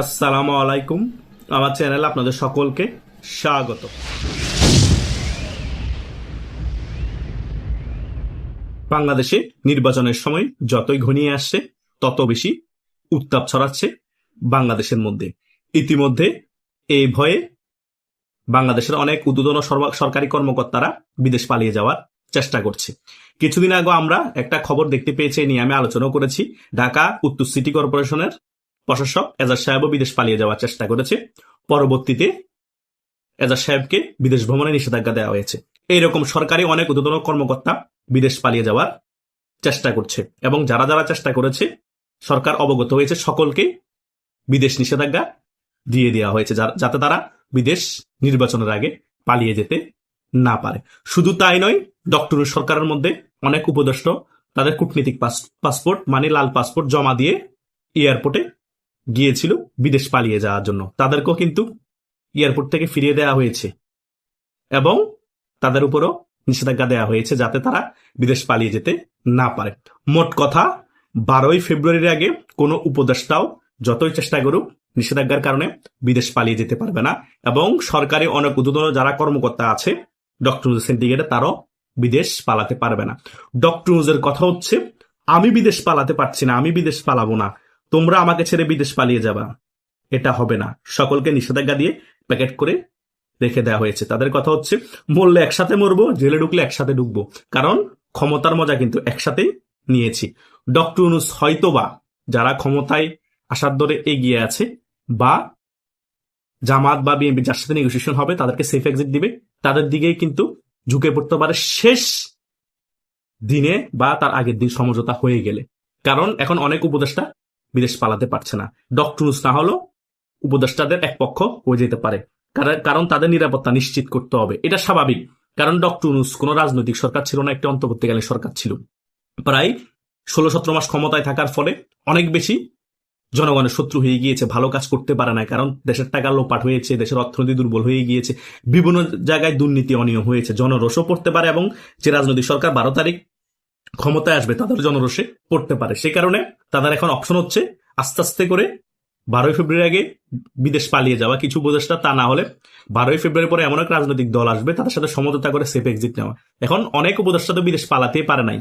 আসসালামু আলাইকুম। আমার চ্যানেলে আপনাদের সকলকে স্বাগত। বাংলাদেশে নির্বাচনের সময় যতই ঘনিয়ে আসছে তত বেশি উত্তাপ ছড়াচ্ছে বাংলাদেশের মধ্যে। ইতিমধ্যে এই ভয়ে বাংলাদেশের অনেক ঊর্ধ্বতন সরকারি কর্মকর্তারা বিদেশ পালিয়ে যাওয়ার চেষ্টা করছে। কিছুদিন আগে আমরা একটা খবর দেখতে পেয়েছি, নিয়ে আমি আলোচনাও করেছি। ঢাকা উত্তর সিটি কর্পোরেশনের প্রশাসক এজাজ সাহেবও বিদেশ পালিয়ে যাওয়ার চেষ্টা করেছে। পরবর্তীতে এজাজ সাহেবকে বিদেশ ভ্রমণে নিষেধাজ্ঞা দেওয়া হয়েছে। এইরকম সরকারি অনেক ঊর্ধ্বতন কর্মকর্তা বিদেশ পালিয়ে যাওয়ার চেষ্টা করছে, এবং যারা যারা চেষ্টা করেছে সরকার অবগত হয়েছে, সকলকে বিদেশ নিষেধাজ্ঞা দিয়ে দেওয়া হয়েছে, যাতে তারা বিদেশ নির্বাচনের আগে পালিয়ে যেতে না পারে। শুধু তাই নয়, ডক্টর সরকারের মধ্যে অনেক উপদেষ্টা তাদের কূটনীতিক পাসপোর্ট মানে লাল পাসপোর্ট জমা দিয়ে এয়ারপোর্টে গিয়েছিল বিদেশ পালিয়ে যাওয়ার জন্য। তাদেরকেও কিন্তু এয়ারপোর্ট থেকে ফিরিয়ে দেওয়া হয়েছে এবং তাদের উপরও নিষেধাজ্ঞা দেওয়া হয়েছে, যাতে তারা বিদেশ পালিয়ে যেতে না পারে। মোট কথা, 12ই ফেব্রুয়ারির আগে কোনো উপদেষ্টাও যতই চেষ্টা করুক নিষেধাজ্ঞার কারণে বিদেশ পালিয়ে যেতে পারবে না, এবং সরকারি অনেক ঊর্ধ্বতন যারা কর্মকর্তা আছে ডক্টর সিন্ডিকেটে, তারাও বিদেশ পালাতে পারবে না। ডক্টর কথা হচ্ছে, আমি বিদেশ পালাতে পারছি না, আমি বিদেশ পালাবো না, তোমরা আমাকে ছেড়ে বিদেশ পালিয়ে যাবা, এটা হবে না। সকলকে নিষেধাজ্ঞা দিয়ে প্যাকেট করে রেখে দেওয়া হয়েছে। তাদের কথা হচ্ছে, মরলে একসাথে মরবো, জেলে ঢুকলে একসাথে ঢুকবো, কারণ ক্ষমতার মজা কিন্তু একসাথেই নিয়েছি। ডক্টর ইউনূস হয়তোবা যারা ক্ষমতায় আসার দরে এগিয়ে আছে, বা জামাত বা বিএনপি যার সাথে নেগোসিয়েশন হবে তাদেরকে সেফ এক্সিট দিবে, তাদের দিকেই কিন্তু ঝুঁকে পড়তে পারে শেষ দিনে বা তার আগের দিন সমঝোতা হয়ে গেলে। কারণ এখন অনেক উপদেষ্টা বিদেশ পালাতে পারছে না। ডক্টর ইউনূস না হলেও উপদেষ্টাদের এক পক্ষ হয়ে যেতে পারে, কারণ তাদের নিরাপত্তা নিশ্চিত করতে হবে। এটা স্বাভাবিক, কারণ ডক্টর ইউনূস কোন রাজনৈতিক সরকার ছিল না, একটা অন্তর্বর্তীকালীন সরকার ছিল। প্রায় 16-17 মাস ক্ষমতায় থাকার ফলে অনেক বেশি জনগণের শত্রু হয়ে গিয়েছে, ভালো কাজ করতে পারে না, কারণ দেশের টাকা লোপাট হয়েছে, দেশের অর্থনীতি দুর্বল হয়ে গিয়েছে, বিভিন্ন জায়গায় দুর্নীতি অনিয়ম হয়েছে, জনরোষও পড়তে পারে, এবং যে রাজনৈতিক সরকার 12 তারিখ ক্ষমতায় আসবে তাদের জনরোষে পড়তে পারে। সে কারণে তাদের এখন অপশন হচ্ছে আস্তে আস্তে করে 12ই ফেব্রুয়ারি আগে বিদেশ পালিয়ে যাওয়া কিছু উপদেষ্টা, তা না হলে 12ই ফেব্রুয়ারি পরে এমন এক রাজনৈতিক দল আসবে তাদের সাথে সমঝোতা করে সেফ এক্সিট নেওয়া। এখন অনেক উপদেষ্টা তো বিদেশ পালাতেই পারে নাই,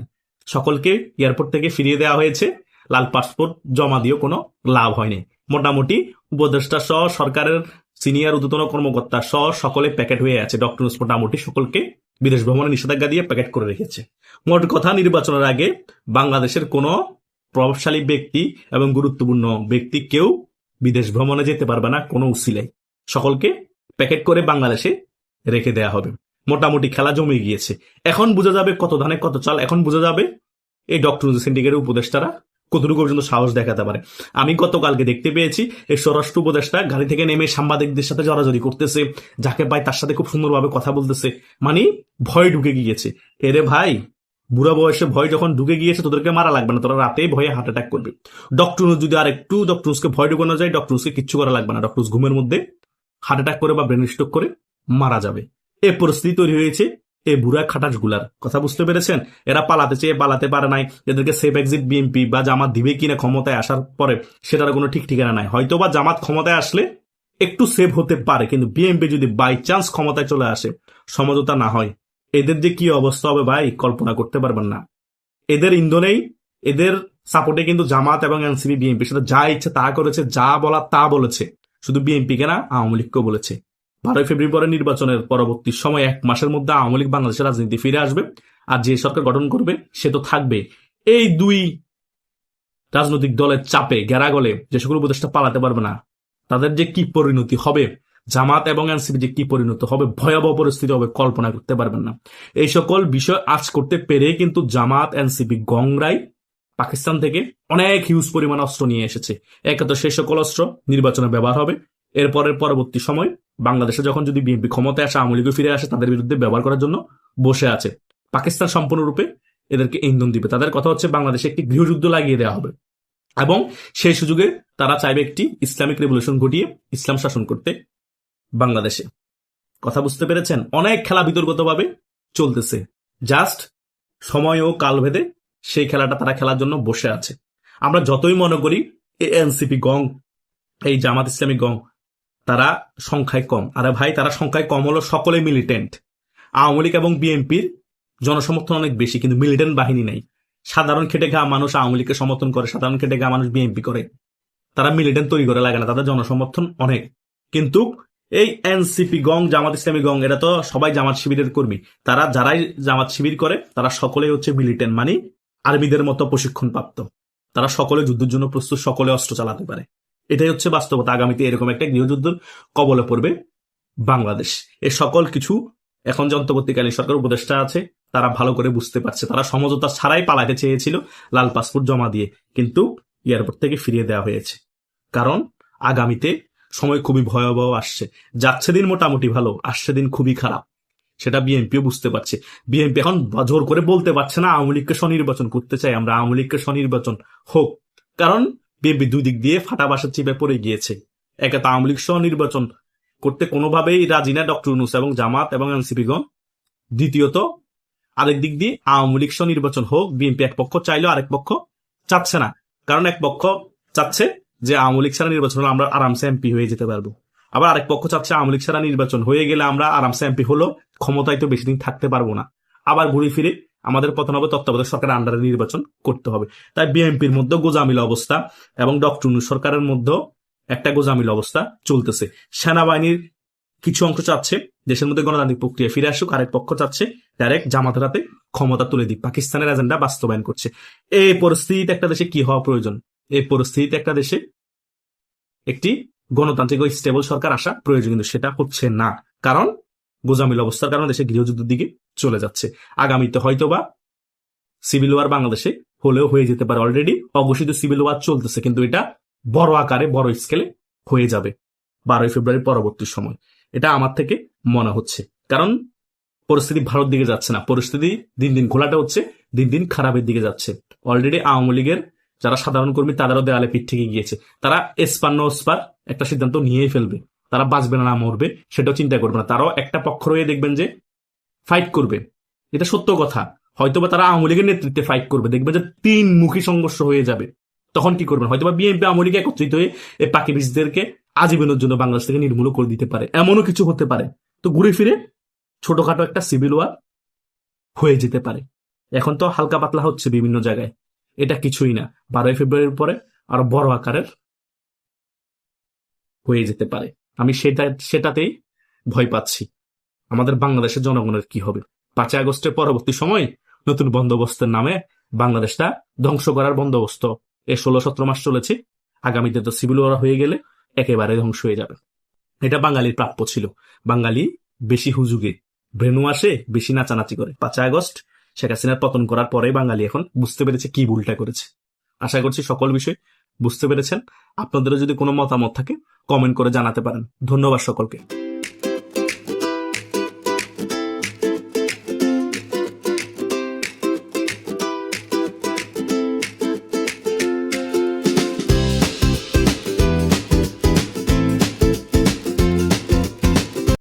সকলকে এয়ারপোর্ট থেকে ফিরিয়ে দেওয়া হয়েছে, লাল পাসপোর্ট জমা দিয়েও কোনো লাভ হয়নি। মোটামুটি উপদেষ্টা সহ সরকারের সিনিয়র ঊর্ধ্বতন কর্মকর্তা সহ সকলে প্যাকেট হয়ে আছে। ডক্টর ইউনূস মোটামুটি সকলকে বিদেশ ভ্রমণে নিষেধাজ্ঞা দিয়ে প্যাকেট করে রেখেছে। মোট কথা, নির্বাচনের আগে বাংলাদেশের কোনো প্রভাবশালী ব্যক্তি এবং গুরুত্বপূর্ণ ব্যক্তি কেউ বিদেশ ভ্রমণে যেতে পারবে না কোনো উসিলায়। সকলকে প্যাকেট করে বাংলাদেশে রেখে দেয়া হবে। মোটামুটি খেলা জমে গিয়েছে। এখন বোঝা যাবে কত ধানে কত চাল। এখন বোঝা যাবে এই ডক্টর সিন্ডিকেটের উপদেষ্টারা কতটুকু পর্যন্ত সাহস দেখাতে পারে। আমি গতকালকে দেখতে পেয়েছি এই স্বরাষ্ট্র উপদেষ্টা গাড়ি থেকে নেমে সাংবাদিকদের সাথে জড়াজড়ি করতেছে, যাকে পায় তার সাথে খুব সুন্দরভাবে কথা বলতেছে, মানে ভয় ঢুকে গিয়েছে। এরে ভাই, বুড়া বয়সে ভয় যখন ঢুকে গিয়েছে, তোদেরকে মারা লাগবে না, তোরা রাতেই ভয়ে হার্ট অ্যাটাক করবে। ডক্টর যদি আর একটু ডক্টরকে ভয় ঢুকানো যায়, ডক্টরকে কিচ্ছু করা লাগবে না, ডক্টর ঘুমের মধ্যে হার্ট অ্যাটাক করে বা ব্রেন স্ট্রোক করে মারা যাবে। এই পরিস্থিতি তৈরি হয়েছে এই বুড়া খাটাস গুলার। কথা বুঝতে পেরেছেন? এরা পালাতে চেয়ে পালাতে পারে নাই। এদেরকে সেফ এক্সিট বিএনপি বা জামাত দিবে কিনা ক্ষমতায় আসার পরে, সেটার কোনো ঠিক ঠিকানা নাই। হয়তো বা জামাত ক্ষমতায় আসলে একটু সেভ হতে পারে, কিন্তু বিএনপি যদি বাই চান্স ক্ষমতায় চলে আসে, সমঝোতা না হয়, এদের যে কি অবস্থা হবে ভাই, কল্পনা করতে পারবেন না। এদের ইন্ধনেই, এদের সাপোর্টে কিন্তু জামাত এবং এনসিপি বিএনপির সাথে যা ইচ্ছে তা করেছে, যা বলা তা বলেছে। শুধু বিএনপি কেনা, আওয়ামী লীগকেও বলেছে। 12ই ফেব্রুয়ারি পরে নির্বাচনের পরবর্তী সময় 1 মাসের মধ্যে আওয়ামী লীগ বাংলাদেশের রাজনীতি ফিরে আসবে, আর যে সরকার গঠন করবে সে তো থাকবে। এই দুই রাজনৈতিক দলের চাপে গেরাগলে যে সকল উপদেষ্টা পালাতে পারবে না, তাদের যে কি পরিণতি হবে, জামাত এবং এনসিপি যে কি পরিণত হবে, ভয়াবহ পরিস্থিতি হবে, কল্পনা করতে পারবেন না। এই সকল বিষয় আজ করতে পেরে কিন্তু জামাত এনসিপি গংরাই পাকিস্তান থেকে অনেক হিউজ পরিমাণ অস্ত্র নিয়ে এসেছে। একে তো সেই সকল অস্ত্র নির্বাচনে ব্যবহার হবে, এরপরের পরবর্তী সময় বাংলাদেশে যখন যদি বিএনপি ক্ষমতায় আসে, আওয়ামী লীগও ফিরে আসে, তাদের বিরুদ্ধে ব্যবহার করার জন্য বসে আছে। পাকিস্তান সম্পূর্ণরূপে এদেরকে ইন্ধন দিবে। তাদের কথা হচ্ছে বাংলাদেশে একটি গৃহযুদ্ধ লাগিয়ে দেওয়া হবে, এবং সেই সুযোগে তারা চাইবে একটি ইসলামিক রেভলিউশন ঘটিয়ে ইসলাম শাসন করতে বাংলাদেশে। কথা বুঝতে পেরেছেন? অনেক খেলা বিতর্কতভাবে চলতেছে, জাস্ট সময় ও কাল ভেদে সেই খেলাটা তারা খেলার জন্য বসে আছে। আমরা যতই মনে করি এনসিপি গং এই জামাত ইসলামী গং তারা সংখ্যায় কম। আরে ভাই, তারা সংখ্যায় কম হলো সকলে মিলিটেন্ট। আওয়ামী লীগ এবং বিএনপির জনসমর্থন অনেক বেশি, কিন্তু মিলিটেন্ট বাহিনী নেই। সাধারণ খেটে খাওয়া মানুষ আওয়ামী লীগকে সমর্থন করে, সাধারণ খেটে খাওয়া মানুষ বিএনপি করে। তারা মিলিটেন্ট তৈরি করে লাগে না, তাদের জনসমর্থন অনেক। কিন্তু এই এনসিপি গং, জামাত ইসলামী গং, এরা তো সবাই জামাত শিবিরের কর্মী। তারা যারাই জামাত শিবির করে তারা সকলেই হচ্ছে মিলিটেন্ট, মানে আর্মিদের মতো প্রশিক্ষণ প্রাপ্ত। তারা সকলে যুদ্ধের জন্য প্রস্তুত, সকলে অস্ত্র চালাতে পারে। এটাই হচ্ছে বাস্তবতা। আগামীতে এরকম একটা গৃহযুদ্ধের কবলে পড়বে বাংলাদেশ। এ সকল কিছু এখন যে অন্তর্বর্তীকালীন সরকার উপদেষ্টা আছে তারা ভালো করে বুঝতে পারছে। তারা সমঝোতা ছাড়াই পালাতে চেয়েছিল লাল পাসপোর্ট জমা দিয়ে, কিন্তু এয়ারপোর্ট থেকে ফিরিয়ে দেওয়া হয়েছে। কারণ আগামীতে সময় খুবই ভয়াবহ আসছে। যাচ্ছে দিন মোটামুটি ভালো, আসছে দিন খুবই খারাপ। সেটা বিএনপিও বুঝতে পারছে। বিএনপি এখন জোর করে বলতে পারছে না আওয়ামী লীগকে স্বনির্বাচন করতে চাই আমরা, আওয়ামী লীগকে স্বনির্বাচন হোক। কারণ বিএনপি দুই দিক দিয়ে ফাটা বাসার চিপে পড়ে গিয়েছে। একে তো আওয়ামী লীগ স্বনির্বাচন করতে কোনোভাবেই রাজি না ডক্টর ইউনূস এবং জামাত এবং এনসিপি গণ। দ্বিতীয়ত আরেক দিক দিয়ে আওয়ামী লীগ স্বনির্বাচন হোক, বিএনপি এক পক্ষ চাইলেও আরেক পক্ষ চাচ্ছে না। কারণ এক পক্ষ চাচ্ছে যে আওয়ামী লীগ ছাড়া নির্বাচন হলে আমরা আরামসে এমপি হয়ে যেতে পারবো, আবার আরেক পক্ষ চাচ্ছে আওয়ামী লীগ ছাড়া নির্বাচন হয়ে গেলে আমরা আরামসে এমপি হলো ক্ষমতায় তো বেশি দিন থাকতে পারবো না, আবার ঘুরে ফিরে আমাদের পতন হবে, তত্ত্বাবধায়ক সরকারের আন্ডারে নির্বাচন করতে হবে। তাই বিএনপির মধ্যে গোজামিল অবস্থা এবং ডক্টর ইউনূস সরকারের মধ্যে একটা গোজামিল অবস্থা চলতেছে। সেনাবাহিনীর কিছু অংশ চাচ্ছে দেশের মধ্যে গণতান্ত্রিক প্রক্রিয়া ফিরে আসুক, আরেক পক্ষ চাচ্ছে ডাইরেক্ট জামাতের হাতে ক্ষমতা তুলে দিক, পাকিস্তানের এজেন্ডা বাস্তবায়ন করছে। এই পরিস্থিতিতে একটা দেশে কি হওয়া প্রয়োজন? এই পরিস্থিতিতে একটা দেশে একটি গণতান্ত্রিক ও স্টেবল সরকার আসা প্রয়োজন, কিন্তু সেটা হচ্ছে না। কারণ গোজামিল অবস্থার কারণে দেশে গৃহযুদ্ধের দিকে চলে যাচ্ছে। আগামীতে হয়তোবা সিভিল ওয়ার বাংলাদেশে হলেও হয়ে যেতে পারে। অলরেডি অঘোষিত সিভিল ওয়ার চলতেছে, কিন্তু এটা বড় আকারে বড় স্কেলে হয়ে যাবে 12 ফেব্রুয়ারির পরবর্তী সময়, এটা আমার থেকে মনে হচ্ছে। কারণ পরিস্থিতি ভালোর দিকে যাচ্ছে না, পরিস্থিতি দিন দিন ঘোলাটে হচ্ছে, দিন দিন খারাপের দিকে যাচ্ছে। অলরেডি আওয়ামী লীগের যারা সাধারণ কর্মী তাদেরও দেয়ালে পিঠ থেকে গিয়েছে। তারা এসপার নো ওসপার একটা সিদ্ধান্ত নিয়েই ফেলবে, তারা বাঁচবে না মরবে সেটাও চিন্তা করবে না। তারাও একটা পক্ষ রয়ে দেখবেন যে ফাইট করবে, এটা সত্য কথা। হয়তোবা তারা আওয়ামী লীগের নেতৃত্বে ফাইট করবে, দেখবে যে 3 মুখী সংঘর্ষ হয়ে যাবে। তখন কি করবেন? হয়তোবা বিএনপি আওয়ামী লীগ একত্রিত হয়ে এই পাকিবিজদেরকে আজীবনের জন্য বাংলাদেশ থেকে নির্মূল করে দিতে পারে, এমনও কিছু হতে পারে। তো ঘুরে ফিরে ছোটখাটো একটা সিভিল ওয়ার হয়ে যেতে পারে। এখন তো হালকা পাতলা হচ্ছে বিভিন্ন জায়গায়, এটা কিছুই না। 12 ফেব্রুয়ারির পরে আরো বড় আকারের হয়ে যেতে পারে। আমি সেটাতেই ভয় পাচ্ছি। আমাদের বাংলাদেশের জনগণের কি হবে? 5 আগস্টের পরবর্তী সময় নতুন বন্দোবস্তের নামে বাংলাদেশটা ধ্বংস করার বন্দোবস্ত 16-17 মাস চলেছে। আগামীতে তো সিভিল ওয়ার হয়ে গেলে একেবারে ধ্বংস হয়ে যাবে। এটা বাঙালির প্রাপ্য ছিল। বাঙালি বেশি হুজুগে ব্রেনু আসে, বেশি নাচানাচি করে। 5 আগস্ট শেখ হাসিনার পতন করার পরে বাঙালি এখন বুঝতে পেরেছে কি ভুলটা করেছে। আশা করছি সকল বিষয় বুঝতে পেরেছেন। আপনাদেরও যদি কোনো মতামত থাকে কমেন্ট করে জানাতে পারেন। ধন্যবাদ সকলকে।